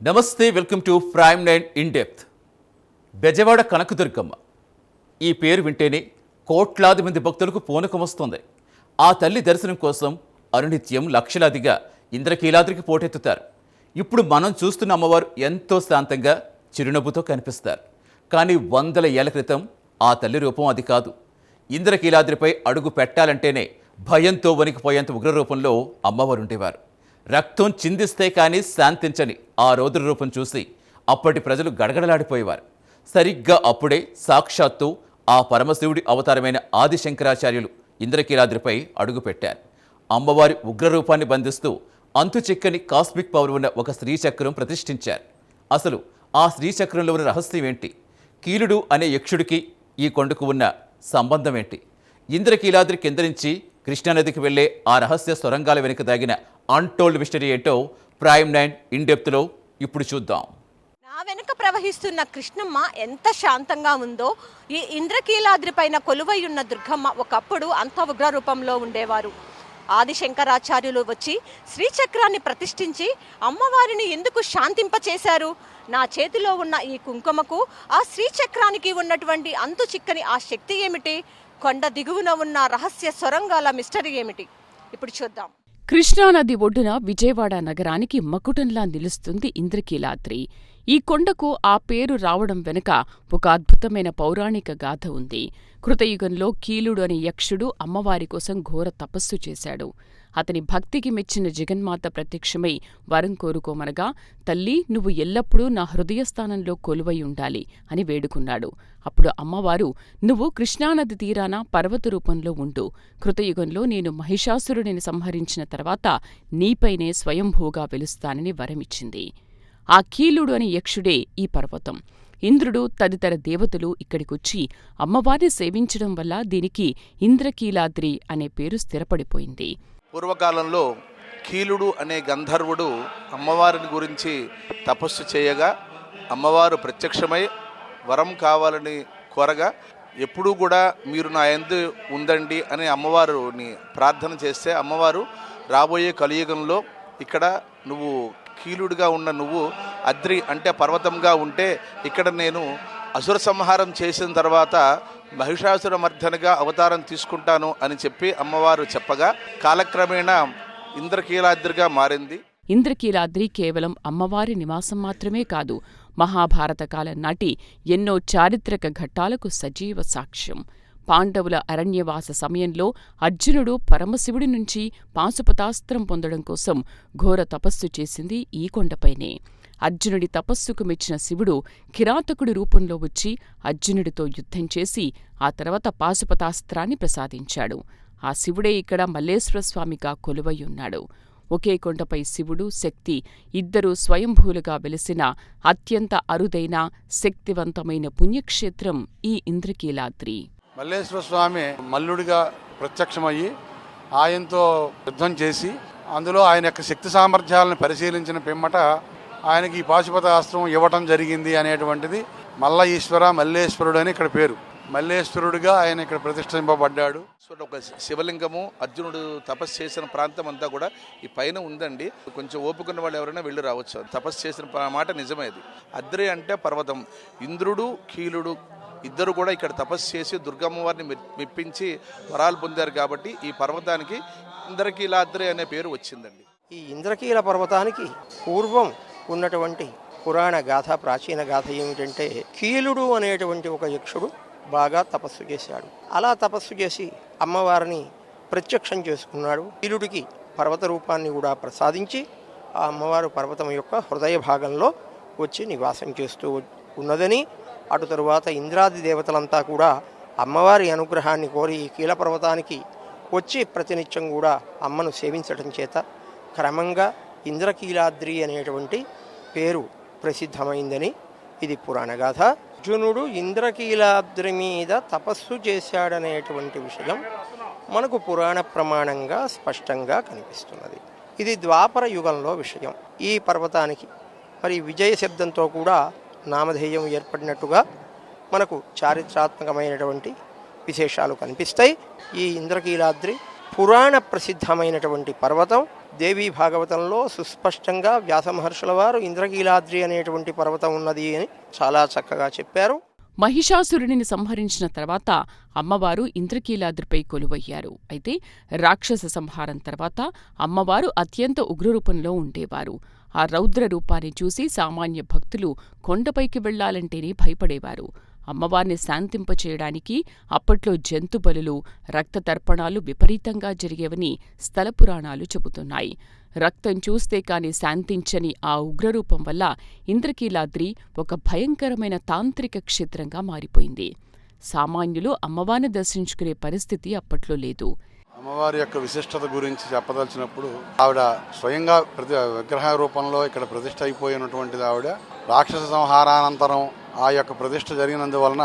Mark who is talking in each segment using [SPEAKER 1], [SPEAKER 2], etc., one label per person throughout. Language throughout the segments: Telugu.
[SPEAKER 1] నమస్తే, welcome to prime nine in depth. Bezawada Kanakadurgamma ఈ పేరు వింటేనే కోట్లాది మంది భక్తులకు పూనకం వస్తుంది. ఆ తల్లి దర్శనం కోసం అనునిత్యం లక్షలాదిగా ఇంద్రకీలాద్రికి పోటెత్తుతారు. ఇప్పుడు మనం చూస్తున్న అమ్మవారు ఎంతో శాంతంగా చిరునవ్వుతో కనిపిస్తారు. కానీ వందల ఏళ్ల క్రితం ఆ తల్లి రూపం అది కాదు. ఇంద్రకీలాద్రిపై అడుగు పెట్టాలంటేనే భయంతో వణికిపోయేంత ఉగ్రరూపంలో అమ్మవారు ఉండేవారు. రక్తం చిందిస్తే కానీ శాంతించని ఆ రౌద్ర రూపం చూసి అప్పటి ప్రజలు గడగడలాడిపోయేవారు. సరిగ్గా అప్పుడే సాక్షాత్తు ఆ పరమశివుడి అవతారమైన ఆదిశంకరాచార్యులు ఇంద్రకీలాద్రిపై అడుగుపెట్టారు. అమ్మవారి ఉగ్రరూపాన్ని బంధిస్తూ అంతుచిక్కని కాస్మిక్ పవర్ ఉన్న ఒక శ్రీచక్రం ప్రతిష్ఠించారు. అసలు ఆ శ్రీచక్రంలో ఉన్న రహస్యం ఏంటి? కీలుడు అనే యక్షుడికి ఈ కొండకు ఉన్న సంబంధం ఏంటి? ఇంద్రకీలాద్రి కింద నుంచి కృష్ణానదికి వెళ్లే ఆ రహస్య సొరంగాల వెనుక దాగిన అన్టోల్డ్ మిస్టరీ ఏంటో ప్రైమ్ నైన్ ఇన్ డెప్త్లో ఇప్పుడు చూద్దాం.
[SPEAKER 2] నా వెనుక ప్రవహిస్తున్న కృష్ణమ్మ ఎంత శాంతంగా ఉందో, ఈ ఇంద్రకీలాద్రి పైన కొలువై ఉన్న దుర్గమ్మ ఒకప్పుడు అంత ఉగ్ర రూపంలో ఉండేవారు. ఆదిశంకరాచార్యులు వచ్చి శ్రీచక్రాన్ని ప్రతిష్ఠించి అమ్మవారిని ఎందుకు శాంతింపచేశారు? నా చేతిలో ఉన్న ఈ కుంకుమకు ఆ శ్రీచక్రానికి ఉన్నటువంటి అంతు చిక్కని ఆ శక్తి ఏమిటి? కొండ దిగువన ఉన్న రహస్య సొరంగాల మిస్టరీ ఏమిటి? ఇప్పుడు చూద్దాం.
[SPEAKER 3] కృష్ణానది ఒడ్డున విజయవాడ నగరానికి మకుటంలా నిలుస్తుంది ఇంద్రకీలాద్రి. ఈ కొండకు ఆ పేరు రావడం వెనుక ఒక అద్భుతమైన పౌరాణిక గాథ ఉంది. కృతయుగంలో కీలుడు అనే యక్షుడు అమ్మవారి కోసం ఘోర తపస్సు చేశాడు. అతని భక్తికి మెచ్చిన జగన్మాత ప్రత్యక్షమై వరం కోరుకోమనగా, తల్లి, నువ్వు ఎల్లప్పుడూ నా హృదయస్థానంలో కొలువై ఉండాలి అని వేడుకున్నాడు. అప్పుడు అమ్మవారు, నువ్వు కృష్ణానది తీరాన పర్వత రూపంలో ఉండు. కృతయుగంలో నేను మహిషాసురుడిని సంహరించిన తర్వాత నీపైనే స్వయంభూగా వెలుస్తానని వరమిచ్చింది. ఆ కీలుడు అనే యక్షుడే ఈ పర్వతం. ఇంద్రుడు తదితర దేవతలు ఇక్కడికొచ్చి అమ్మవారిని సేవించడం వల్ల దీనికి ఇంద్రకీలాద్రి అనే పేరు స్థిరపడిపోయింది.
[SPEAKER 4] పూర్వకాలంలో కీలుడు అనే గంధర్వుడు అమ్మవారిని గురించి తపస్సు చేయగా అమ్మవారు ప్రత్యక్షమై వరం కావాలని కోరగా, ఎప్పుడూ కూడా మీరు నా యందు ఉందండి అని అమ్మవారిని ప్రార్థన చేస్తే, అమ్మవారు రాబోయే కలియుగంలో ఇక్కడ నువ్వు కీలుడుగా ఉన్న నువ్వు అద్రి అంటే పర్వతంగా ఉంటే, ఇక్కడ నేను అసుర సంహారం చేసిన తర్వాత మహిషాసుర మర్దనగా అవతారం తీసుకుంటాను అని చెప్పి అమ్మవారు చెప్పగా కాలక్రమేణా ఇంద్రకీలాద్రిగా మారింది.
[SPEAKER 3] ఇంద్రకీలాద్రి కేవలం అమ్మవారి నివాసం మాత్రమే కాదు, మహాభారత కాలం నాటి ఎన్నో చారిత్రక ఘట్టాలకు సజీవ సాక్ష్యం. పాండవుల అరణ్యవాస సమయంలో అర్జునుడు పరమశివుడి నుంచి పాశుపతాస్త్రం పొందడం కోసం ఘోర తపస్సు చేసింది ఈ కొండపైనే. అర్జునుడి తపస్సుకు మెచ్చిన శివుడు కిరాతకుడి రూపంలో వచ్చి అర్జునుడితో యుద్ధం చేసి ఆ తర్వాత పాశుపతాస్త్రాన్ని ప్రసాదించాడు. ఆ శివుడే ఇక్కడ మల్లేశ్వరస్వామిగా కొలువై ఉన్నాడు. ఒకే కొండపై శివుడు, శక్తి ఇద్దరూ స్వయంభూలుగా వెలిసిన అత్యంత అరుదైన శక్తివంతమైన పుణ్యక్షేత్రం ఈ ఇంద్రకీలాద్రి.
[SPEAKER 5] మల్లేశ్వర స్వామి మల్లుడిగా ప్రత్యక్షమయ్యి ఆయనతో యుద్ధం చేసి అందులో ఆయన యొక్క శక్తి సామర్థ్యాలను పరిశీలించిన పిమ్మట ఆయనకి ఈ పాశుపతాస్త్రం ఇవ్వటం జరిగింది అనేటువంటిది మల్ల ఈశ్వర మల్లేశ్వరుడు అని ఇక్కడ పేరు. మల్లేశ్వరుడిగా ఆయన ఇక్కడ ప్రతిష్ఠింపబడ్డాడు.
[SPEAKER 4] ఒక శివలింగము అర్జునుడు తపస్సు చేసిన ప్రాంతం అంతా కూడా ఈ పైన ఉందండి. కొంచెం ఓపుకున్న వాళ్ళు ఎవరైనా వెళ్ళి రావచ్చు. తపస్సు చేసిన మాట నిజమేది. అద్రి అంటే పర్వతం. ఇంద్రుడు కీలుడు ఇద్దరు కూడా ఇక్కడ తపస్సు చేసి దుర్గమ్మవారిని మెప్పించి వరాలు పొందారు కాబట్టి ఈ పర్వతానికి ఇంద్రకీలాద్రి అనే పేరు వచ్చిందండి.
[SPEAKER 6] ఈ ఇంద్రకీల పర్వతానికి పూర్వం ఉన్నటువంటి పురాణ గాథ, ప్రాచీన గాథ ఏమిటంటే, కీలుడు అనేటువంటి ఒక యక్షుడు బాగా తపస్సు చేశాడు. అలా తపస్సు చేసి అమ్మవారిని ప్రత్యక్షం చేసుకున్నాడు. కీలుడికి పర్వత రూపాన్ని కూడా ప్రసాదించి ఆ అమ్మవారు పర్వతం యొక్క హృదయ భాగంలో వచ్చి నివాసం చేస్తూ ఉన్నదని, అటు తరువాత ఇంద్రాది దేవతలంతా కూడా అమ్మవారి అనుగ్రహాన్ని కోరి ఈ కీల పర్వతానికి వచ్చి ప్రతినిత్యం కూడా అమ్మను సేవించడం చేత క్రమంగా ఇంద్రకీలాద్రి అనేటువంటి పేరు ప్రసిద్ధమైందని ఇది పురాణగాథ. అర్జునుడు ఇంద్రకీలాద్రి మీద తపస్సు చేశాడనేటువంటి విషయం మనకు పురాణ ప్రమాణంగా స్పష్టంగా కనిపిస్తున్నది. ఇది ద్వాపర యుగంలో విషయం. ఈ పర్వతానికి మరి విజయ శబ్దంతో కూడా నామధేయం ఏర్పడినట్టుగా మనకు చారిత్రాత్మకమైనటువంటి విశేషాలు కనిపిస్తాయి. ఈ ఇంద్రకీలాద్రి పురాణ ప్రసిద్ధమైనటువంటి పర్వతం. దేవీ భాగవతంలో సుస్పష్టంగా వ్యాస మహర్షుల వారు ఇంద్రకీలాద్రి అనేటువంటి పర్వతం ఉన్నది అని చాలా చక్కగా చెప్పారు.
[SPEAKER 3] మహిషాసురుడిని సంహరించిన తర్వాత అమ్మవారు ఇంద్రకీలాద్రిపై కొలువయ్యారు. అయితే రాక్షస సంహారం తర్వాత అమ్మవారు అత్యంత ఉగ్రరూపంలో ఉండేవారు. ఆ రౌద్ర రూపాన్ని చూసి సామాన్య భక్తులు కొండపైకి వెళ్లాలంటేనే భయపడేవారు. అమ్మవారిని శాంతింపచేయడానికి అప్పట్లో జంతుబలులు, రక్తతర్పణాలు విపరీతంగా జరిగేవని స్థల పురాణాలు చెబుతున్నాయి. రక్తం చూస్తే కాని శాంతించని ఆ ఉగ్రరూపం వల్ల ఇంద్రకీలాద్రి ఒక భయంకరమైన తాంత్రిక క్షేత్రంగా మారిపోయింది. సామాన్యులు అమ్మవారిని దర్శించుకునే పరిస్థితి అప్పట్లో లేదు.
[SPEAKER 5] అమ్మవారి యొక్క విశిష్టత గురించి చెప్పదలిచినప్పుడు ఆవిడ స్వయంగా విగ్రహ రూపంలో ఇక్కడ ప్రతిష్ఠ అయిపోయినటువంటిది. ఆవిడ రాక్షస సంహారానంతరం ఆ యొక్క ప్రతిష్ఠ జరిగినందువలన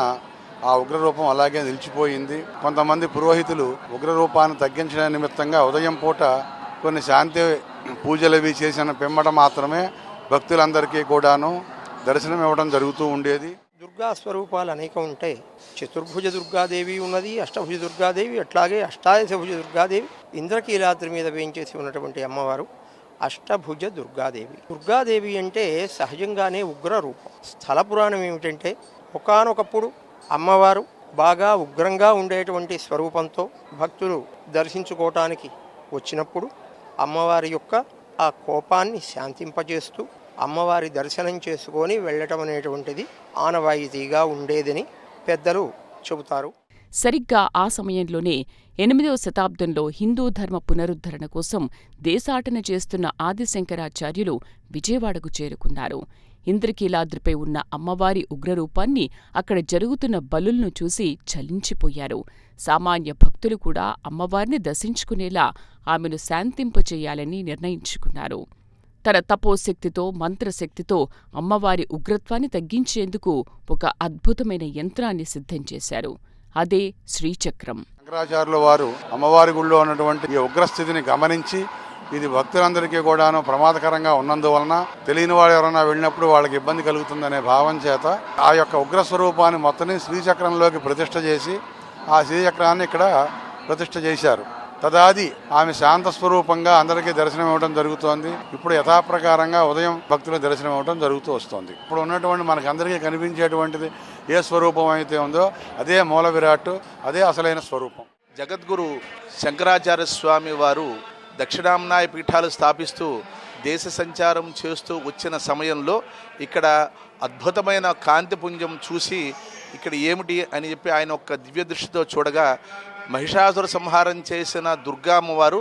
[SPEAKER 5] ఆ ఉగ్రరూపం అలాగే నిలిచిపోయింది. కొంతమంది పురోహితులు ఉగ్రరూపాన్ని తగ్గించడం నిమిత్తంగా ఉదయం పూట కొన్ని శాంతి పూజలవి చేసిన పిమ్మట మాత్రమే భక్తులందరికీ కూడాను దర్శనం ఇవ్వడం జరుగుతూ ఉండేది.
[SPEAKER 6] దుర్గా స్వరూపాలు అనేకం ఉంటాయి. చతుర్భుజ దుర్గాదేవి ఉన్నది, అష్టభుజ దుర్గాదేవి, అట్లాగే అష్టాదశభుజ దుర్గాదేవి. ఇంద్రకీలాద్రి మీద వేయించేసి ఉన్నటువంటి అమ్మవారు అష్టభుజ దుర్గాదేవి. దుర్గాదేవి అంటే సహజంగానే ఉగ్ర రూపం. స్థల పురాణం ఏమిటంటే ఒకానొకప్పుడు అమ్మవారు బాగా ఉగ్రంగా ఉండేటువంటి స్వరూపంతో భక్తులు దర్శించుకోవటానికి వచ్చినప్పుడు అమ్మవారి యొక్క ఆ కోపాన్ని శాంతింపజేస్తూ అమ్మవారి దర్శనం చేసుకొని వెళ్ళటం అనేటువంటిది ఆనవాయితీగా ఉండేదని పెద్దలు చెబుతారు.
[SPEAKER 3] సరిగ్గా ఆ సమయంలోనే 8వ శతాబ్దంలో హిందూ ధర్మ పునరుద్ధరణ కోసం దేశాటన చేస్తున్న ఆదిశంకరాచార్యులు విజయవాడకు చేరుకున్నారు. ఇంద్రకీలాద్రిపై ఉన్న అమ్మవారి ఉగ్రరూపాన్ని, అక్కడ జరుగుతున్న బలులను చూసి చలించిపోయారు. సామాన్య భక్తులు కూడా అమ్మవారిని దర్శించుకునేలా ఆమెను శాంతింపచేయాలని నిర్ణయించుకున్నారు. తన తపోశక్తితో, మంత్రశక్తితో అమ్మవారి ఉగ్రత్వాన్ని తగ్గించేందుకు ఒక అద్భుతమైన యంత్రాన్ని సిద్ధం చేశారు. అదే శ్రీచక్రం.
[SPEAKER 5] శంకరాచార్యుల వారు అమ్మవారి గుళ్ళో ఉన్నటువంటి ఈ ఉగ్రస్థితిని గమనించి ఇది భక్తులందరికీ కూడాను ప్రమాదకరంగా ఉన్నందువలన తెలియని వాడు ఎవరైనా వెళ్ళినప్పుడు వాళ్ళకి ఇబ్బంది కలుగుతుందనే భావం చేత ఆ యొక్క ఉగ్రస్వరూపాన్ని మొత్తం శ్రీచక్రంలోకి ప్రతిష్ఠ చేసి ఆ శ్రీచక్రాన్ని ఇక్కడ ప్రతిష్ఠ చేశారు. తదాది ఆమె శాంత స్వరూపంగా అందరికీ దర్శనం ఇవ్వడం జరుగుతోంది. ఇప్పుడు యథాప్రకారంగా ఉదయం భక్తుల దర్శనం ఇవ్వడం జరుగుతూ వస్తుంది. ఇప్పుడు ఉన్నటువంటి మనకు అందరికీ కనిపించేటువంటిది ఏ స్వరూపం అయితే ఉందో అదే మూల విరాట్, అదే అసలైన స్వరూపం.
[SPEAKER 4] జగద్గురు శంకరాచార్య స్వామి వారు దక్షిణామ్నాయ పీఠాలు స్థాపిస్తూ దేశ సంచారం చేస్తూ వచ్చిన సమయంలో ఇక్కడ అద్భుతమైన కాంతిపుంజం చూసి ఇక్కడ ఏమిటి అని చెప్పి ఆయన ఒక దివ్య దృష్టితో చూడగా మహిషాసుర సంహారం చేసిన దుర్గా అమ్మవారు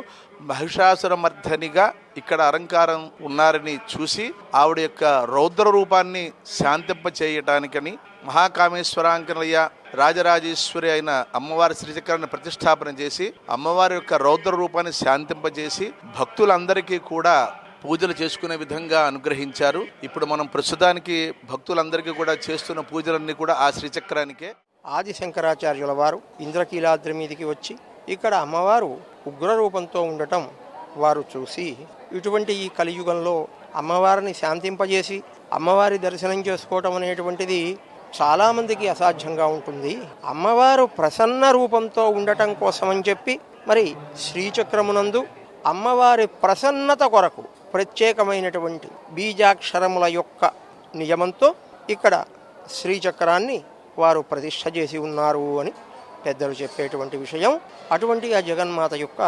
[SPEAKER 4] మహిషాసుర మర్ధనిగా ఇక్కడ అలంకారం ఉన్నారని చూసి ఆవిడ యొక్క రౌద్ర రూపాన్ని శాంతింపచేయటానికని మహాకామేశ్వరాంకనయ్య రాజరాజేశ్వరి అయిన అమ్మవారి శ్రీచక్రాన్ని ప్రతిష్టాపన చేసి అమ్మవారి యొక్క రౌద్ర రూపాన్ని శాంతింపజేసి భక్తులందరికీ కూడా పూజలు చేసుకునే విధంగా అనుగ్రహించారు. ఇప్పుడు మనం ప్రస్తుతానికి భక్తులందరికీ కూడా చేస్తున్న పూజలన్నీ కూడా ఆ శ్రీచక్రానికే.
[SPEAKER 6] ఆదిశంకరాచార్యుల వారు ఇంద్రకీలాద్రి మీదికి వచ్చి ఇక్కడ అమ్మవారు ఉగ్రరూపంతో ఉండటం వారు చూసి ఇటువంటి ఈ కలియుగంలో అమ్మవారిని శాంతింపజేసి అమ్మవారి దర్శనం చేసుకోవటం అనేటువంటిది చాలామందికి అసాధ్యంగా ఉంటుంది. అమ్మవారు ప్రసన్న రూపంతో ఉండటం కోసమని చెప్పి మరి శ్రీచక్రమునందు అమ్మవారి ప్రసన్నత కొరకు ప్రత్యేకమైనటువంటి బీజాక్షరముల యొక్క నియమంతో ఇక్కడ శ్రీచక్రాన్ని వారు ప్రతిష్ఠ చేసి ఉన్నారు అని పెద్దలు చెప్పేటువంటి విషయం. అటువంటి ఆ జగన్మాత యొక్క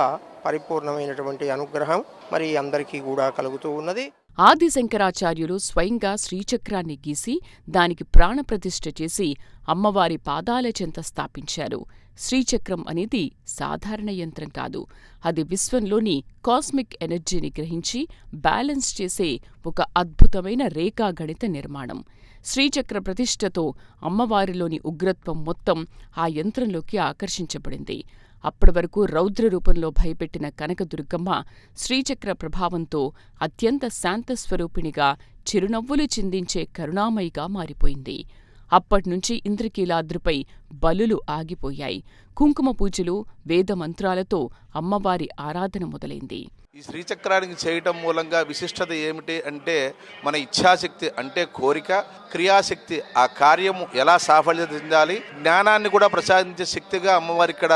[SPEAKER 6] పరిపూర్ణమైనటువంటి అనుగ్రహం మరి అందరికీ కూడా కలుగుతూ ఉన్నది.
[SPEAKER 3] ఆదిశంకరాచార్యులు స్వయంగా శ్రీచక్రాన్ని గీసి దానికి ప్రాణప్రతిష్ఠ చేసి అమ్మవారి పాదాల చెంత స్థాపించారు. శ్రీచక్రం అనేది సాధారణ యంత్రం కాదు. అది విశ్వంలోని కాస్మిక్ ఎనర్జీని గ్రహించి బ్యాలెన్స్ చేసే ఒక అద్భుతమైన రేఖాగణిత నిర్మాణం. శ్రీచక్ర ప్రతిష్ఠతో అమ్మవారిలోని ఉగ్రత్వం మొత్తం ఆ యంత్రంలోకి ఆకర్షించబడింది. అప్పటి వరకు రౌద్ర రూపంలో భయపెట్టిన కనకదుర్గమ్మ శ్రీచక్ర ప్రభావంతో అత్యంత శాంతస్వరూపిణిగా, చిరునవ్వులు చిందించే కరుణామయిగా మారిపోయింది. అప్పట్నుంచి ఇంద్రకీలాద్రిపై బలులు ఆగిపోయాయి. కుంకుమ పూజలు, వేదమంత్రాలతో అమ్మవారి ఆరాధన మొదలైంది.
[SPEAKER 4] ఈ శ్రీచక్రానికి చేయటం మూలంగా విశిష్టత ఏమిటి అంటే మన ఇచ్ఛాశక్తి అంటే కోరిక, క్రియాశక్తి ఆ కార్యము ఎలా సాఫల్యత చెందాలి, జ్ఞానాన్ని కూడా ప్రసాదించే శక్తిగా అమ్మవారు ఇక్కడ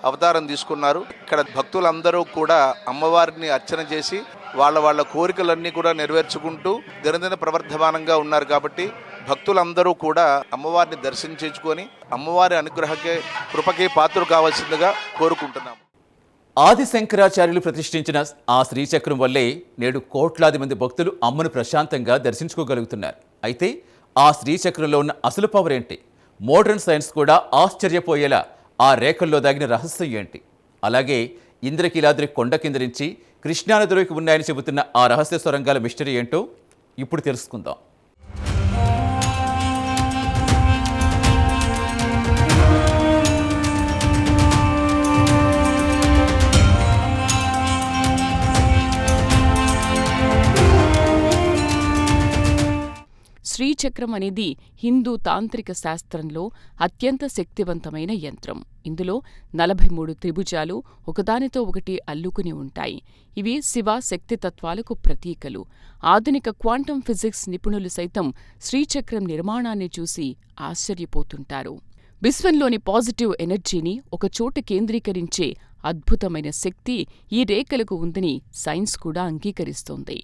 [SPEAKER 4] అవతారం తీసుకున్నారు. ఇక్కడ భక్తులందరూ కూడా అమ్మవారిని అర్చన చేసి వాళ్ళ కోరికలన్నీ కూడా నెరవేర్చుకుంటూ దినదిన ప్రవర్ధమానంగా ఉన్నారు. కాబట్టి భక్తులందరూ కూడా అమ్మవారిని దర్శించుకొని అమ్మవారి అనుగ్రహకే కృపకే పాత్రలు కావాల్సిందిగా కోరుకుంటున్నాము.
[SPEAKER 1] ఆది శంకరాచార్యులు ప్రతిష్ఠించిన ఆ శ్రీచక్రం వల్లే నేడు కోట్లాది మంది భక్తులు అమ్మను ప్రశాంతంగా దర్శించుకోగలుగుతున్నారు. అయితే ఆ శ్రీచక్రంలో ఉన్న అసలు పవర్ ఏంటి? మోడర్న్ సైన్స్ కూడా ఆశ్చర్యపోయేలా ఆ రేఖల్లో దాగిన రహస్యం ఏంటి? అలాగే ఇంద్రకీలాద్రి కొండ కింద నుంచి కృష్ణానదిలోకి ఉన్నాయని చెబుతున్న ఆ రహస్య సొరంగాల మిస్టరీ ఏంటో ఇప్పుడు తెలుసుకుందాం.
[SPEAKER 3] శ్రీచక్రం అనేది హిందూ తాంత్రిక శాస్త్రంలో అత్యంత శక్తివంతమైన యంత్రం. ఇందులో 43 త్రిభుజాలు ఒకదానితో ఒకటి అల్లుకుని ఉంటాయి. ఇవి శివ శక్తితత్వాలకు ప్రతీకలు. ఆధునిక క్వాంటం ఫిజిక్స్ నిపుణులు సైతం శ్రీచక్రం నిర్మాణాన్ని చూసి ఆశ్చర్యపోతుంటారు. విశ్వంలోని పాజిటివ్ ఎనర్జీని ఒకచోట కేంద్రీకరించే అద్భుతమైన శక్తి ఈ రేఖలకు ఉందని సైన్స్ కూడా అంగీకరిస్తోంది.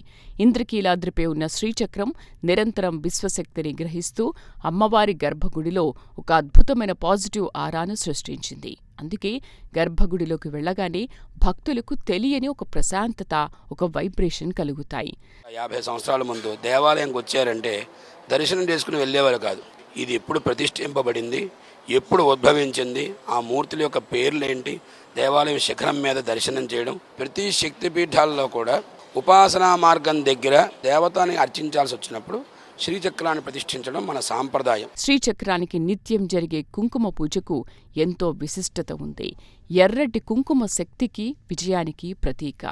[SPEAKER 3] ఇంద్రకీలాద్రిపై ఉన్న శ్రీచక్రం నిరంతరం విశ్వశక్తిని గ్రహిస్తూ అమ్మవారి గర్భగుడిలో ఒక అద్భుతమైన పాజిటివ్ ఆరాను సృష్టించింది. అందుకే గర్భగుడిలోకి వెళ్లగానే భక్తులకు తెలియని ఒక ప్రశాంతత, ఒక వైబ్రేషన్ కలుగుతాయి.
[SPEAKER 7] 50 సంవత్సరాల ముందు దేవాలయంకి వచ్చారంటే దర్శనం చేసుకుని వెళ్ళేవారు కాదు. ఇది ఎప్పుడు ప్రతిష్ఠింపబడింది, ఎప్పుడు ఉద్భవించింది, ఆ మూర్తుల యొక్క పేర్లేంటి, దేవాలయం శిఖరం మీద దర్శనం చేయడం. ప్రతి శక్తిపీఠాల్లో కూడా ఉపాసనా మార్గం దగ్గర దేవతని అర్చించాల్సి వచ్చినప్పుడు శ్రీచక్రాన్ని ప్రతిష్ఠించడం మన సాంప్రదాయం.
[SPEAKER 3] శ్రీచక్రానికి నిత్యం జరిగే కుంకుమ పూజకు ఎంతో విశిష్టత ఉంది. ఎర్రటి కుంకుమ శక్తికి, విజయానికి ప్రతీక.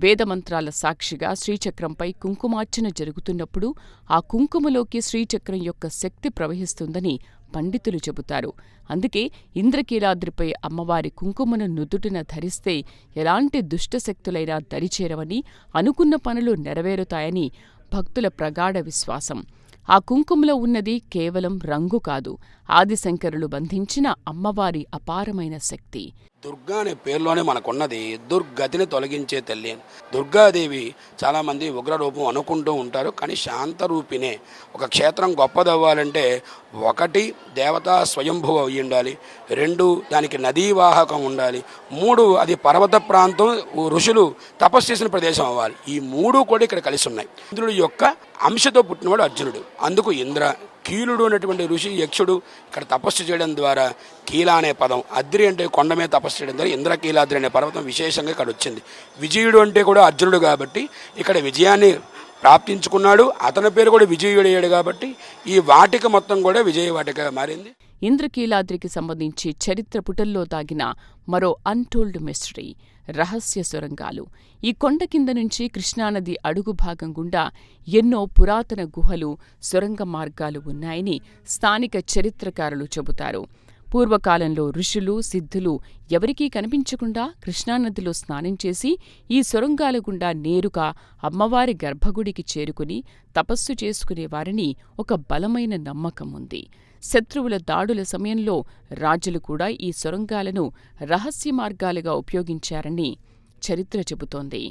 [SPEAKER 3] వేదమంత్రాల సాక్షిగా శ్రీచక్రంపై కుంకుమార్చన జరుగుతున్నప్పుడు ఆ కుంకుమలోకి శ్రీచక్రం యొక్క శక్తి ప్రవహిస్తుందని పండితులు చెబుతారు. అందుకే ఇంద్రకీలాద్రిపై అమ్మవారి కుంకుమను నుదుటిన ధరిస్తే ఎలాంటి దుష్టశక్తులైనా దరిచేరవని, అనుకున్న పనులు నెరవేరుతాయని భక్తుల ప్రగాఢ విశ్వాసం. ఆ కుంకుమలో ఉన్నది కేవలం రంగు కాదు, ఆదిశంకరులు బంధించిన అమ్మవారి అపారమైన శక్తి.
[SPEAKER 7] దుర్గా అనే పేరులోనే మనకున్నది దుర్గతిని తొలగించే తల్లి అని. దుర్గాదేవి చాలామంది ఉగ్రరూపం అనుకుంటూ ఉంటారు, కానీ శాంతరూపినే. ఒక క్షేత్రం గొప్పదవ్వాలంటే 1 దేవతా స్వయంభువ అయి ఉండాలి, 2 దానికి నదీవాహకం ఉండాలి, 3 అది పర్వత ప్రాంతం, ఋషులు తపస్సు చేసిన ప్రదేశం అవ్వాలి. ఈ 3 కూడా ఇక్కడ కలిసి ఉన్నాయి. ఇంద్రుడి యొక్క అంశతో పుట్టినవాడు అర్జునుడు. అందుకు ఇంద్ర, కీలుడు అనేటువంటి ఋషి యక్షుడు ఇక్కడ తపస్సు చేయడం ద్వారా కీల అనే పదం, అద్రి అంటే కొండ మీద తపస్సు చేయడం ద్వారా ఇంద్రకీలాద్రి అనే పర్వతం విశేషంగా ఇక్కడ వచ్చింది. విజయుడు అంటే కూడా అర్జునుడు కాబట్టి ఇక్కడ విజయాన్ని ప్రాప్తించుకున్నాడు. అతని పేరు కూడా విజయుడయ్యాడు కాబట్టి ఈ వాటిక మొత్తం కూడా విజయవాటిక మారింది.
[SPEAKER 3] ఇంద్రకీలాద్రికి సంబంధించి చరిత్ర పుటల్లో దాగిన మరో అన్టోల్డ్ మిస్టరీ రహస్య సొరంగాలు. ఈ కొండ కింద నుంచి కృష్ణానది అడుగు భాగం గుండా ఎన్నో పురాతన గుహలు, సొరంగ మార్గాలు ఉన్నాయని స్థానిక చరిత్రకారులు చెబుతారు. పూర్వకాలంలో ఋషులు, సిద్ధులు ఎవరికీ కనిపించకుండా కృష్ణానదిలో స్నానం చేసి ఈ సొరంగాల గుండా నేరుగా అమ్మవారి గర్భగుడికి చేరుకుని తపస్సు చేసుకునేవారని ఒక బలమైన నమ్మకం ఉంది. శత్రువుల దాడుల సమయంలో రాజులు కూడా ఈ సొరంగాలను రహస్య మార్గాలుగా ఉపయోగించారని చరిత్ర చెబుతోంది.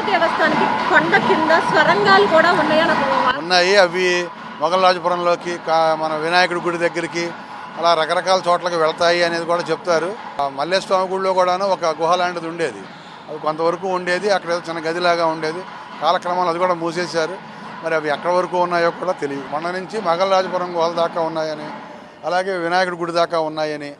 [SPEAKER 2] దేవస్థానానికి కొండ కింద సొరంగాలు కూడా
[SPEAKER 5] ఉన్నాయి. అవి మొగలరాజపురంలోకి, మన వినాయకుడి గుడి దగ్గరికి, అలా రకరకాల చోట్లకి వెళ్తాయి అనేది కూడా చెప్తారు. మల్లేశ్వర గుడిలో కూడాను ఒక గుహ లాంటిది ఉండేది, అది కొంతవరకు ఉండేది. అక్కడ ఏదో చిన్న గదిలాగా ఉండేది. కాలక్రమాలు అది కూడా మూసేశారు. మరి అవి ఎక్కడి వరకు ఉన్నాయో కూడా తెలియదు. కొండ నుంచి మొగలరాజపురం గుహల దాకా ఉన్నాయని, అలాగే వినాయకుడి గుడి దాకా ఉన్నాయని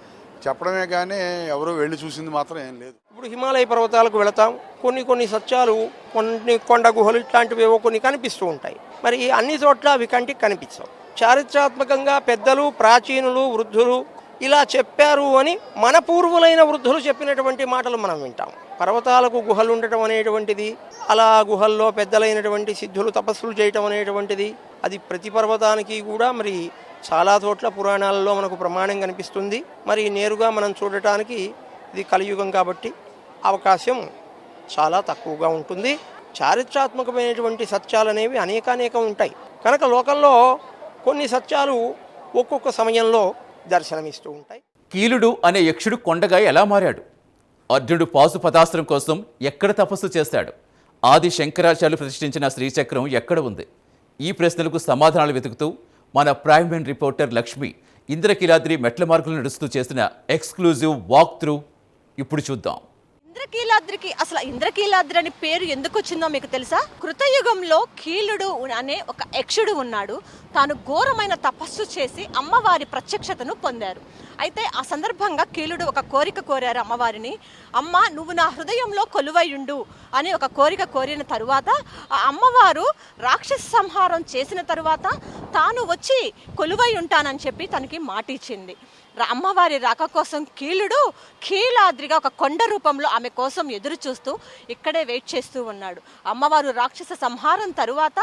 [SPEAKER 5] చెప్పడమే కానీ ఎవరూ వెళ్ళి చూసింది మాత్రం ఏం లేదు.
[SPEAKER 6] ఇప్పుడు హిమాలయ పర్వతాలకు వెళతాం, కొన్ని సత్యాలు, కొన్ని కొండ గుహలు ఇట్లాంటివి ఏవో కొన్ని కనిపిస్తూ ఉంటాయి. మరి అన్ని చోట్ల అవి కంటికి కనిపించవు. చారిత్రాత్మకంగా పెద్దలు, ప్రాచీనులు, వృద్ధులు ఇలా చెప్పారు అని మన పూర్వులైన వృద్ధులు చెప్పినటువంటి మాటలు మనం వింటాం. పర్వతాలకు గుహలు ఉండటం అనేటువంటిది, అలా గుహల్లో పెద్దలైనటువంటి సిద్ధులు తపస్సులు చేయటం అనేటువంటిది, అది ప్రతి పర్వతానికి కూడా మరి చాలా చోట్ల పురాణాలలో మనకు ప్రమాణం కనిపిస్తుంది. మరి నేరుగా మనం చూడటానికి ఇది కలియుగం కాబట్టి అవకాశం చాలా తక్కువగా ఉంటుంది. చారిత్రాత్మకమైనటువంటి సత్యాలు అనేవి అనేకం ఉంటాయి కనుక లోకంలో కొన్ని సత్యాలు ఒక్కొక్క సమయంలో దర్శనమిస్తూ ఉంటాయి.
[SPEAKER 1] కీలుడు అనే యక్షుడు కొండగా ఎలా మారాడు? అర్జునుడు పాశుపతాస్త్రం కోసం ఎక్కడ తపస్సు చేశాడు? ఆది శంకరాచార్యులు ప్రతిష్ఠించిన శ్రీచక్రం ఎక్కడ ఉంది? ఈ ప్రశ్నలకు సమాధానాలు వెతుకుతూ మన prime line reporter Lakshmi Indrakeeladri మెట్ల మార్గంలో నడుస్తూ చేసిన ఎక్స్క్లూజివ్ వాక్ త్రూ ఇప్పుడు చూద్దాం.
[SPEAKER 2] ఇంద్రకీలాద్రికి అసలు ఇంద్రకీలాద్రి అని పేరు ఎందుకు వచ్చిందో మీకు తెలుసా? కృతయుగంలో కీలుడు అనే ఒక యక్షుడు ఉన్నాడు. తాను ఘోరమైన తపస్సు చేసి అమ్మవారి ప్రత్యక్షతను పొందారు. అయితే ఆ సందర్భంగా కీలుడు ఒక కోరిక కోరారు అమ్మవారిని. అమ్మ, నువ్వు నా హృదయంలో కొలువైయుండు అని ఒక కోరిక కోరిన తరువాత ఆ అమ్మవారు రాక్షస సంహారం చేసిన తరువాత తాను వచ్చి కొలువై ఉంటానని చెప్పి తనకి మాట ఇచ్చింది. అమ్మవారి రాక కోసం కీలుడు కీలాద్రిగా ఒక కొండ రూపంలో ఆమె కోసం ఎదురు చూస్తూ ఇక్కడే వెయిట్ చేస్తూ ఉన్నాడు. అమ్మవారు రాక్షస సంహారం తరువాత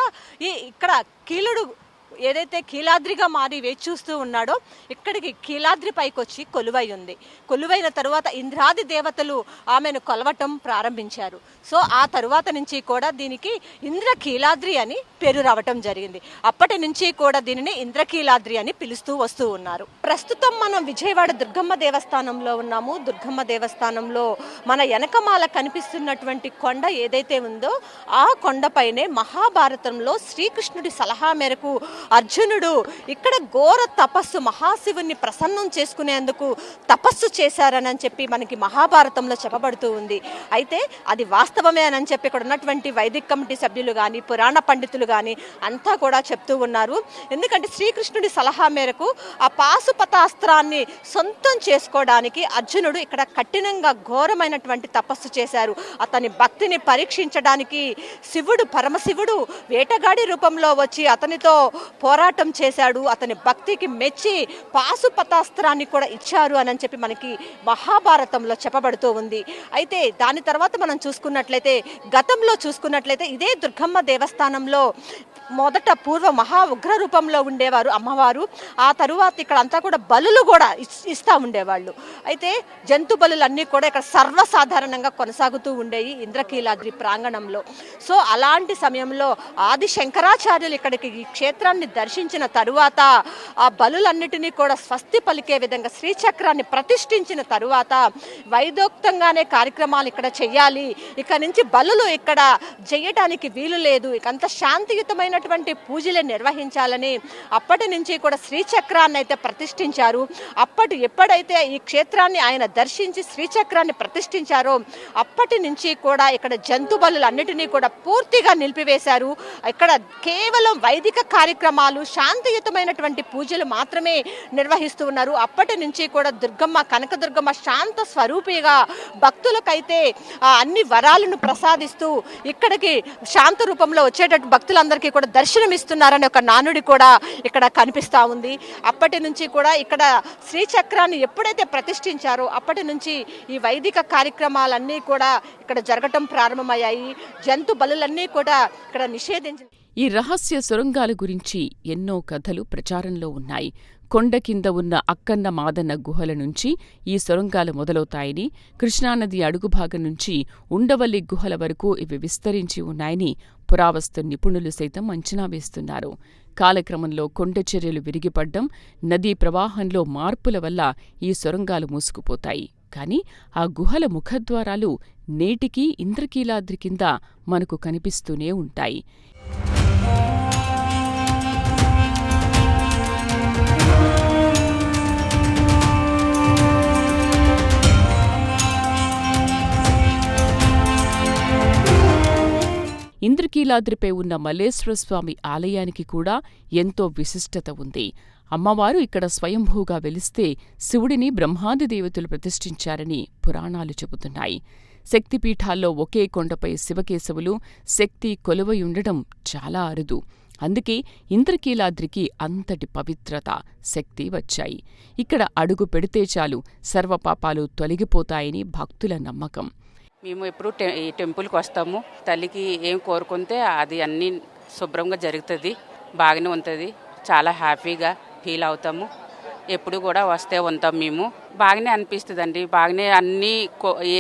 [SPEAKER 2] ఇక్కడ కీలుడు ఏదైతే కీలాద్రిగా మారి వేచి చూస్తూ ఉన్నాడో ఇక్కడికి కీలాద్రి పైకి వచ్చి కొలువై ఉంది. కొలువైన తరువాత ఇంద్రాది దేవతలు ఆమెను కొలవటం ప్రారంభించారు. సో ఆ తరువాత నుంచి కూడా దీనికి ఇంద్రకీలాద్రి అని పేరు రావటం జరిగింది. అప్పటి నుంచి కూడా దీనిని ఇంద్రకీలాద్రి అని పిలుస్తూ వస్తూ ఉన్నారు. ప్రస్తుతం మనం విజయవాడ దుర్గమ్మ దేవస్థానంలో ఉన్నాము. దుర్గమ్మ దేవస్థానంలో మన వెనకమాల కనిపిస్తున్నటువంటి కొండ ఏదైతే ఉందో ఆ కొండపైనే మహాభారతంలో శ్రీకృష్ణుడి సలహా మేరకు అర్జునుడు ఇక్కడ ఘోర తపస్సు మహాశివుని ప్రసన్నం చేసుకునేందుకు తపస్సు చేశారని చెప్పి మనకి మహాభారతంలో చెప్పబడుతూ ఉంది. అయితే అది వాస్తవమే అని చెప్పి ఇక్కడ ఉన్నటువంటి వైదిక కమిటీ సభ్యులు కానీ పురాణ పండితులు కానీ అంతా కూడా చెప్తూ ఉన్నారు. ఎందుకంటే శ్రీకృష్ణుడి సలహా మేరకు ఆ పాశుపతాస్త్రాన్ని సొంతం చేసుకోవడానికి అర్జునుడు ఇక్కడ కఠినంగా ఘోరమైనటువంటి తపస్సు చేశారు. అతని భక్తిని పరీక్షించడానికి పరమశివుడు వేటగాడి రూపంలో వచ్చి అతనితో పోరాటం చేశాడు. అతని భక్తికి మెచ్చి పాశుపతాస్త్రాన్ని కూడా ఇచ్చారు అని చెప్పి మనకి మహాభారతంలో చెప్పబడుతూ ఉంది. అయితే దాని తర్వాత మనం గతంలో చూసుకున్నట్లయితే ఇదే దుర్గమ్మ దేవస్థానంలో మొదట పూర్వ మహా ఉగ్ర రూపంలో ఉండేవారు అమ్మవారు. ఆ తరువాత ఇక్కడ అంతా కూడా బలులు కూడా ఇస్తూ ఉండేవాళ్ళు. అయితే జంతు బలులన్నీ కూడా ఇక్కడ సర్వసాధారణంగా కొనసాగుతూ ఉండేవి ఇంద్రకీలాద్రి ప్రాంగణంలో. సో అలాంటి సమయంలో ఆది శంకరాచార్యులు ఇక్కడికి ఈ క్షేత్రాన్ని దర్శించిన తరువాత ఆ బలులన్నిటినీ కూడా స్వస్తి పలికే విధంగా శ్రీచక్రాన్ని ప్రతిష్ఠించిన తరువాత వైదోక్తంగానే కార్యక్రమాలు ఇక్కడ చెయ్యాలి, ఇక నుంచి బలులు ఇక్కడ చేయటానికి వీలు లేదు, ఇకంత శాంతియుతమైనటువంటి పూజలే నిర్వహించాలని అప్పటి నుంచి కూడా శ్రీచక్రాన్ని అయితే ప్రతిష్ఠించారు. ఎప్పుడైతే ఈ క్షేత్రాన్ని ఆయన దర్శించి శ్రీచక్రాన్ని ప్రతిష్ఠించారో అప్పటి నుంచి కూడా ఇక్కడ జంతు బలులన్నిటినీ కూడా పూర్తిగా నిలిపివేశారు. ఇక్కడ కేవలం వైదిక కార్యక్రమాలు శాంతియుతమైనటువంటి పూజలు మాత్రమే నిర్వహిస్తూ ఉన్నారు. అప్పటి నుంచి కూడా కనకదుర్గమ్మ శాంత స్వరూపిగా భక్తులకైతే అన్ని వరాలను ప్రసాదిస్తూ ఇక్కడికి శాంత రూపంలో వచ్చేటట్టు భక్తులందరికీ కూడా దర్శనమిస్తున్నారని ఒక నానుడి కూడా ఇక్కడ కనిపిస్తూ ఉంది. అప్పటి నుంచి కూడా ఇక్కడ శ్రీచక్రాన్ని ఎప్పుడైతే ప్రతిష్ఠించారో అప్పటి నుంచి ఈ వైదిక కార్యక్రమాలన్నీ కూడా ఇక్కడ జరగటం ప్రారంభమయ్యాయి. జంతు బలులన్నీ కూడా ఇక్కడ నిషేధించి
[SPEAKER 3] ఈ రహస్య సొరంగాల గురించి ఎన్నో కథలు ప్రచారంలో ఉన్నాయి. కొండ కింద ఉన్న అక్కన్న మాదన్న గుహల నుంచి ఈ సొరంగాలు మొదలవుతాయని, కృష్ణానది అడుగుభాగం నుంచి ఉండవల్లి గుహల వరకు ఇవి విస్తరించి ఉన్నాయని పురావస్తు నిపుణులు సైతం అంచనా వేస్తున్నారు. కాలక్రమంలో కొండ చర్యలు విరిగిపడ్డం, నదీ ప్రవాహంలో మార్పుల వల్ల ఈ సొరంగాలు మూసుకుపోతాయి. కాని ఆ గుహల ముఖద్వారాలు నేటికీ ఇంద్రకీలాద్రి కింద మనకు కనిపిస్తూనే ఉంటాయి. ఇంద్రకీలాద్రిపై ఉన్న మల్లేశ్వరస్వామి ఆలయానికి కూడా ఎంతో విశిష్టత ఉంది. అమ్మవారు ఇక్కడ స్వయంభూగా వెలిస్తే శివుడిని బ్రహ్మాది దేవతలు ప్రతిష్ఠించారని పురాణాలు చెబుతున్నాయి. శక్తిపీఠాల్లో ఒకే కొండపై శివకేశవులు శక్తి కొలువై ఉండడం చాలా అరుదు. అందుకే ఇంద్రకీలాద్రికి అంతటి పవిత్రత, శక్తి వచ్చాయి. ఇక్కడ అడుగు పెడితే చాలు సర్వపాపాలు తొలగిపోతాయని భక్తుల నమ్మకం.
[SPEAKER 8] మేము ఎప్పుడు ఈ టెంపుల్కి వస్తాము. తల్లికి ఏం కోరుకుంటే అది అన్నీ శుభ్రంగా జరుగుతుంది, బాగానే ఉంటుంది. చాలా హ్యాపీగా ఫీల్ అవుతాము. ఎప్పుడు కూడా వస్తే ఉంటాం మేము. బాగానే అనిపిస్తుందండి. బాగానే అన్నీ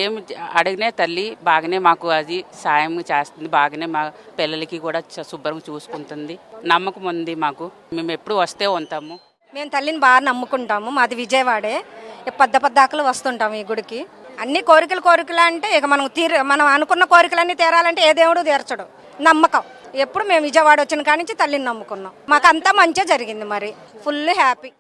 [SPEAKER 8] ఏం అడిగినే తల్లి బాగానే మాకు అది సాయం చేస్తుంది. బాగానే మా పిల్లలకి కూడా శుభ్రం చూసుకుంటుంది. నమ్మకం ఉంది మాకు. మేము ఎప్పుడు వస్తే ఉంటాము.
[SPEAKER 9] మేము తల్లిని బాగా నమ్ముకుంటాము. మాది విజయవాడే. పద్దాకలు వస్తుంటాము ఈ గుడికి. అన్ని కోరికలు అంటే ఇక మనం అనుకున్న కోరికలన్నీ తీరాలంటే ఏ దేవుడు తీర్చడు. నమ్మకం. ఎప్పుడు మేము విజయవాడ వచ్చిన కాడి నుంచి తల్లిని నమ్ముకున్నాం. మాకు అంతా మంచిగా జరిగింది. మరి ఫుల్ హ్యాపీ.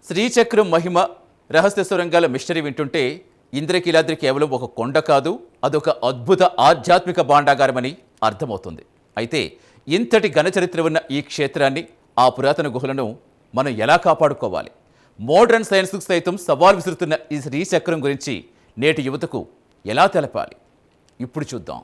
[SPEAKER 1] శ్రీచక్రం మహిమ రహస్య సొరంగాల మిస్టరీ వింటుంటే ఇంద్రకీలాద్రి కేవలం ఒక కొండ కాదు, అదొక అద్భుత ఆధ్యాత్మిక భాండాగారమని అర్థమవుతుంది. అయితే ఇంతటి ఘనచరిత్ర ఉన్న ఈ క్షేత్రాన్ని, ఆ పురాతన గుహలను మనం ఎలా కాపాడుకోవాలి? మోడర్న్ సైన్స్కు సైతం సవాల్ విసురుతున్న ఈ శ్రీచక్రం గురించి నేటి యువతకు ఎలా తెలపాలి? ఇప్పుడు చూద్దాం.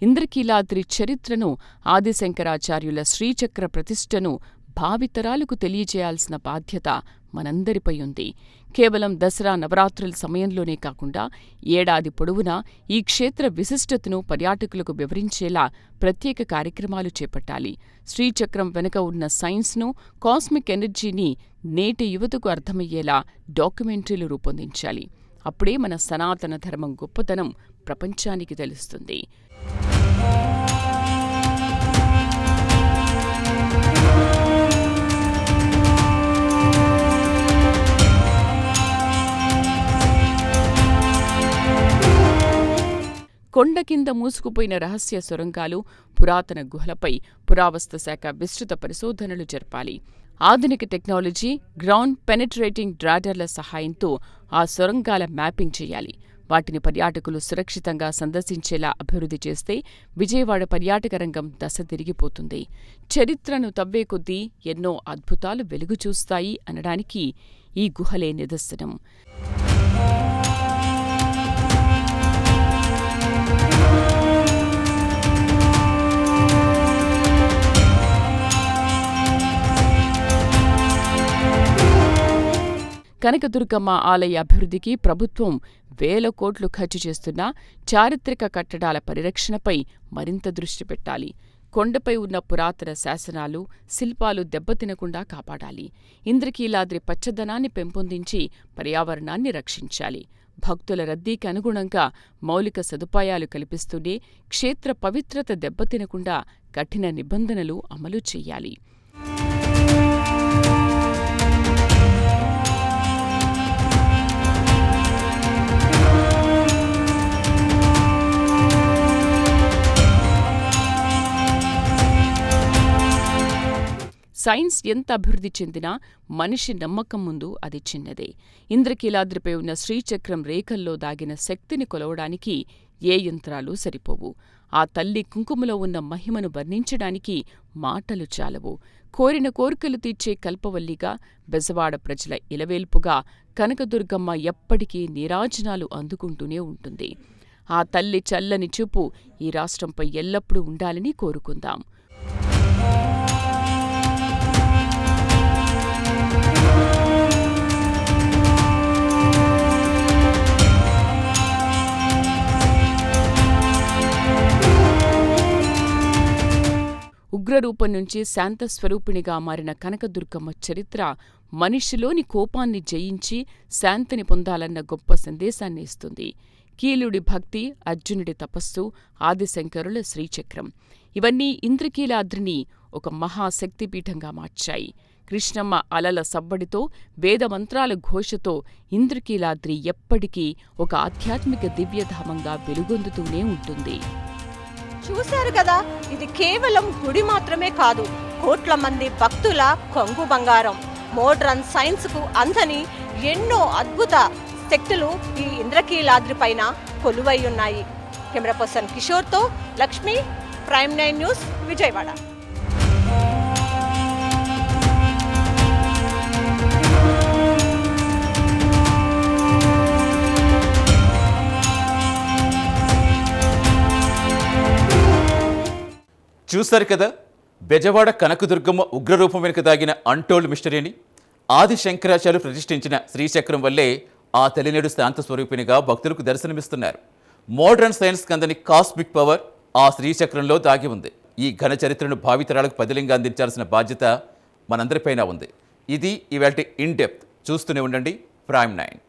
[SPEAKER 3] ఇంద్రకీలాద్రి చరిత్రను, ఆదిశంకరాచార్యుల శ్రీచక్ర ప్రతిష్టను భావితరాలకు తెలియజేయాల్సిన బాధ్యత మనందరిపై ఉంది. కేవలం దసరా నవరాత్రుల సమయంలోనే కాకుండా ఏడాది పొడవునా ఈ క్షేత్ర విశిష్టతను పర్యాటకులకు వివరించేలా ప్రత్యేక కార్యక్రమాలు చేపట్టాలి. శ్రీచక్రం వెనుక ఉన్న సైన్స్ను, కాస్మిక్ ఎనర్జీని నేటి యువతకు అర్థమయ్యేలా డాక్యుమెంటరీలు రూపొందించాలి. అప్పుడే మన సనాతన ధర్మం గొప్పతనం ప్రపంచానికి తెలుస్తుంది. కొండ కింద మూసుకుపోయిన రహస్య సొరంగాలు, పురాతన గుహలపై పురావస్తు శాఖ విస్తృత పరిశోధనలు జరపాలి. ఆధునిక టెక్నాలజీ, గ్రౌండ్ పెనెట్రేటింగ్ రాడార్ల సహాయంతో ఆ సొరంగాల మ్యాపింగ్ చేయాలి. వాటిని పర్యాటకులు సురక్షితంగా సందర్శించేలా అభివృద్ధి చేస్తే విజయవాడ పర్యాటక రంగం దశ తిరిగిపోతుంది. చరిత్రను తవ్వే కొద్దీ ఎన్నో అద్భుతాలు వెలుగుచూస్తాయి అనడానికి ఈ గుహలే నిదర్శనం. కనకదుర్గమ్మ ఆలయ అభివృద్ధికి ప్రభుత్వం వేల కోట్లు ఖర్చు చేస్తున్నా చారిత్రక కట్టడాల పరిరక్షణపై మరింత దృష్టి పెట్టాలి. కొండపై ఉన్న పురాతన శాసనాలు, శిల్పాలు దెబ్బతినకుండా కాపాడాలి. ఇంద్రకీలాద్రి పచ్చదనాన్ని పెంపొందించి పర్యావరణాన్ని రక్షించాలి. భక్తుల రద్దీకి అనుగుణంగా మౌలిక సదుపాయాలు కల్పిస్తూనే క్షేత్ర పవిత్రత దెబ్బతినకుండా కఠిన నిబంధనలు అమలు చెయ్యాలి. సైన్స్ ఎంత అభివృద్ధి చెందినా మనిషి నమ్మకం ముందు అది చిన్నదే. ఇంద్రకీలాద్రిపై ఉన్న శ్రీచక్రం రేఖల్లో దాగిన శక్తిని కొలవడానికి ఏ యంత్రాలు సరిపోవు. ఆ తల్లి కుంకుమలో ఉన్న మహిమను వర్ణించడానికి మాటలు చాలవు. కోరిన కోరికలు తీర్చే కల్పవల్లిగా, బెజవాడ ప్రజల ఇలవేల్పుగా కనకదుర్గమ్మ ఎప్పటికీ నీరాజనాలు అందుకుంటూనే ఉంటుంది. ఆ తల్లి చల్లని చూపు ఈ రాష్ట్రంపై ఎల్లప్పుడూ ఉండాలని కోరుకుందాం. ఉగ్రరూపం నుంచి శాంతస్వరూపిణిగా మారిన కనకదుర్గమ్మ చరిత్ర మనిషిలోని కోపాన్ని జయించి శాంతిని పొందాలన్న గొప్ప సందేశాన్ని ఇస్తుంది. కీలుడి భక్తి, అర్జునుడి తపస్సు, ఆదిశంకరుల శ్రీచక్రం ఇవన్నీ ఇంద్రకీలాద్రిని ఒక మహాశక్తిపీఠంగా మార్చాయి. కృష్ణమ్మ అలల సవ్వడితో, వేదమంత్రాల ఘోషతో ఇంద్రకీలాద్రి ఎప్పటికీ ఒక ఆధ్యాత్మిక దివ్యధామంగా వెలుగొందుతూనే ఉంటుంది.
[SPEAKER 2] చూశారు కదా, ఇది కేవలం గుడి మాత్రమే కాదు, కోట్ల మంది భక్తుల కొంగు బంగారం. మోడ్రన్ సైన్స్కు అందని ఎన్నో అద్భుత శక్తులు ఈ ఇంద్రకీలాద్రి పైన కొలువై ఉన్నాయి. కెమెరా పర్సన్ కిషోర్తో లక్ష్మి, ప్రైమ్ 9 న్యూస్, విజయవాడ.
[SPEAKER 1] చూశారు కదా, బెజవాడ కనకదుర్గమ్మ ఉగ్రరూపం వెనుక దాగిన అన్టోల్డ్ మిస్టరీని. ఆది శంకరాచార్యులు ప్రతిష్ఠించిన శ్రీచక్రం వల్లే ఆ తల్లినేడు శాంత స్వరూపినిగా భక్తులకు దర్శనమిస్తున్నారు. మోడర్న్ సైన్స్ కందని కాస్మిక్ పవర్ ఆ శ్రీచక్రంలో దాగి ఉంది. ఈ ఘన చరిత్రను భావితరాలకు పదిలంగా అందించాల్సిన బాధ్యత మనందరిపైన ఉంది. ఇది ఇవాల్టి ఇన్ డెప్త్. చూస్తూనే ఉండండి ప్రైమ్ 9.